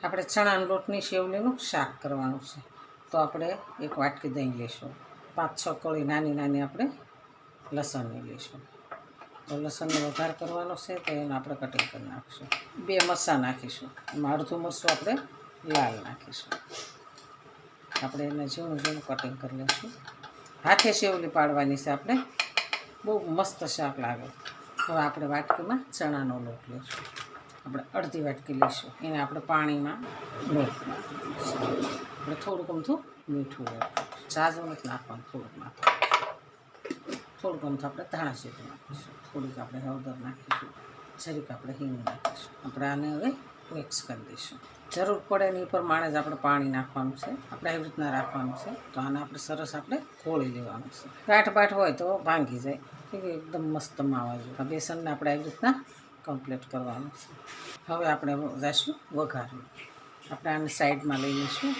આપણે ચણાના લોટની સેવલીનું શાક કરવાનું છે. તો આપણે એક વાટકી દહીં લઈશું, 5-6 કળી નાની નાની આપણે લસણની લઈશું. તો લસણનો વઘાર કરવાનો છે તો એને આપણે કટિંગ કરી નાખીશું. 2 મરચાં નાખીશું, એમાં અડધું મરચું આપણે લાલ નાખીશું. આપણે એને ઝીણું ઝીણું કટિંગ કરી લઈશું. હાથે સેવલી પાડવાની છે આપણે, બહુ મસ્ત શાક લાગે. હવે આપણે વાટકીમાં ચણાનો લોટ લઈશું, આપણે અડધી વાટકી લઈશું. એને આપણે પાણીમાં લોટ નાખીશું. આપણે થોડુંક અમથું મીઠું નાખીશું, ઝાઝું નથી નાખવાનું, થોડુંક નાખવાનું. થોડુંક અમથું આપણે ધાણા જીરું નાખીશું, થોડીક આપણે હળદર નાખીશું, જરીક આપણે હિંગ નાખીશું. આપણે આને હવે મિક્સ કરી દઈશું. જરૂર પડે ને એ પ્રમાણે જ આપણે પાણી નાખવાનું છે. આપણે આવી રીતના રાખવાનું છે. તો આને આપણે સરસ આપણે ખોળી લેવાનું છે. ગાંઠ બાઠ હોય તો ભાંગી જાય, એકદમ મસ્ત માવા જોઈએ. બેસનને આપણે આવી રીતના કમ્પ્લીટ કરવાનું છે. હવે આપણે જઈશું વઘારમાં. આપણે આને સાઈડમાં લઈ લઈશું.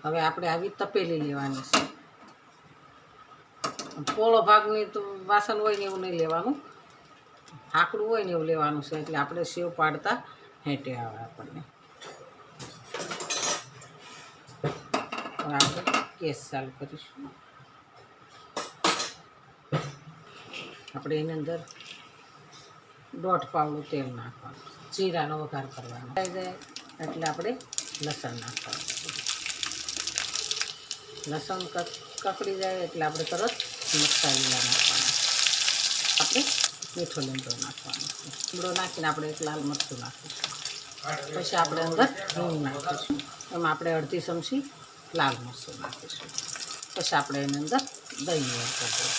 હવે આપણે આવી તપેલી લેવાની છે. પોળો ભાગની તો વાસણ હોય ને એવું નહીં લેવાનું, આકડું હોય ને એવું લેવાનું છે. એટલે આપણે સેવ પાડતા હેંટે આવે આપણને. હવે આપણે ગેસ ચાલુ કરીશું. આપણે એની અંદર 1.5 પાવડું તેલ નાખવાનું, જીરાનો વઘાર કરવાનો. થઈ જાય એટલે આપણે લસણ નાખવાનું. લસણ કકડી જાય એટલે આપણે તરત મરચાં લીલા નાખવાના. આપણે મીઠો લીમડો નાખવાનો. લીમડો નાખીને આપણે એક લાલ મરચું નાખીશું. પછી આપણે અંદર હિંગ નાખીશું. એમાં આપણે અડધી ચમચી લાલ મરચું નાખીશું. પછી આપણે એની અંદર દહીં એડ કરી દઈશું.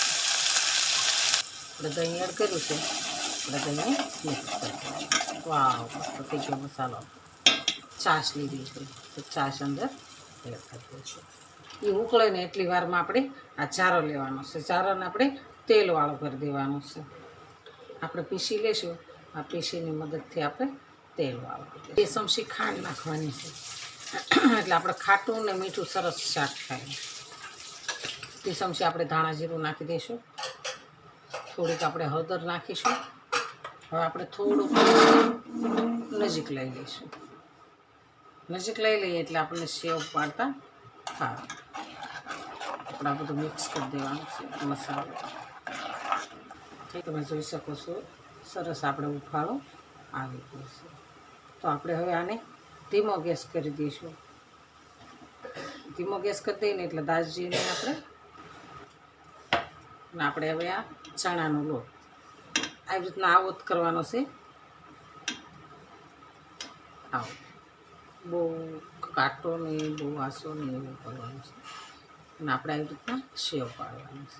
આપણે દહીં એડ કર્યું છે, આપણે દહીંને મિક્સ કરી દઈશું. વાવ, મસ્ત થઈ ગયો મસાલો. છાશ લીધી છે તો છાશ અંદર એડ કરી દઈશું. એ ઉકળે ને એટલી વારમાં આપણે આ ચારો લેવાનો છે. ચારોને આપણે તેલવાળો કરી દેવાનો છે. આપણે પીસી લઈશું. આ પીસીની મદદથી આપણે તેલવાળો કરી દઈશું. 2 ચમચી ખાંડ નાખવાની છે, એટલે આપણે ખાટું ને મીઠું સરસ શાક થાય. 2 ચમચી આપણે ધાણા જીરું નાખી દઈશું. થોડીક આપણે હળદર નાખીશું. હવે આપણે થોડુંક નજીક લઈ લઈશું. નજીક લઈ લઈએ એટલે આપણને સેવ પાડતા હા. આપણે આ બધું મિક્સ કરી દેવાનું છે મસાલો. તમે જોઈ શકો છો સરસ આપણે ઉફાળો આવી ગયો છે. તો આપણે હવે આને ધીમો ગેસ કરી દઈશું. ધીમો ગેસ કરી દઈએ એટલે દાલચીને આપણે હવે આ ચણાનો લોટ આવી રીતના આવો જ કરવાનો છે. આવો બહુ કાટો નહીં, બહુ આસો નહીં, એવું કરવાનું છે. અને આપણે આવી રીતના સેવ પાડવાની છે.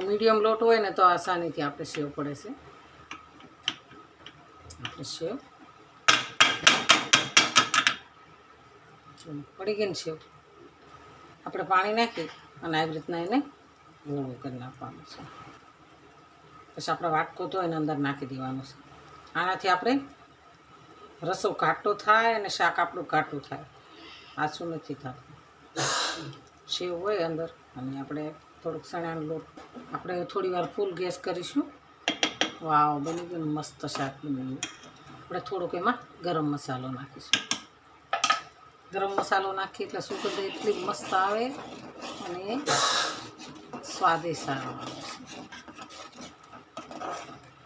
મીડિયમ લોટ હોય ને તો આસાનીથી આપણે સેવ પડે છે. આપણે સેવ પડી ગઈ ને સેવ. આપણે પાણી નાખી અને આવી રીતના એને ગોળું કરી નાખવાનું છે. પછી આપણે વાટકો તો એને અંદર નાખી દેવાનું છે. આનાથી આપણે રસો ઘાટો થાય અને શાક આપણું ઘાટું થાય, આછું નથી થતું. સેવ હોય અંદર અને આપણે થોડુંક ચણાનો લોટ આપણે થોડી વાર ફૂલ ગેસ કરીશું. વાવ, બની ગયું મસ્ત શાક બની ગયું. આપણે થોડુંક એમાં ગરમ મસાલો નાખીશું. ગરમ મસાલો નાખીએ એટલે સુગંધ એટલી મસ્ત આવે અને સ્વાદિષ્ટ સારો આવે.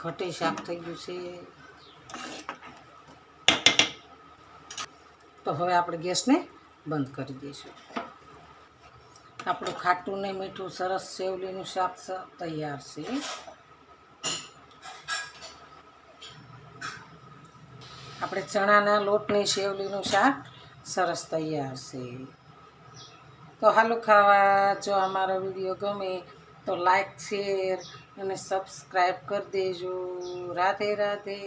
ઘટે શાક થઈ ગયું છે. તો હવે આપણે ગેસને બંધ કરી દઈશું. આપણું ખાટું ને મીઠું સરસ સેવલીનું શાક તૈયાર છે. આપણે ચણાના લોટની સેવલીનું શાક સરસ તૈયાર છે. તો હાલો ખાવા. જો અમારો વિડીયો ગમે તો લાઈક, શેર અને સબસ્ક્રાઈબ કરી દેજો. રાધે રાધે.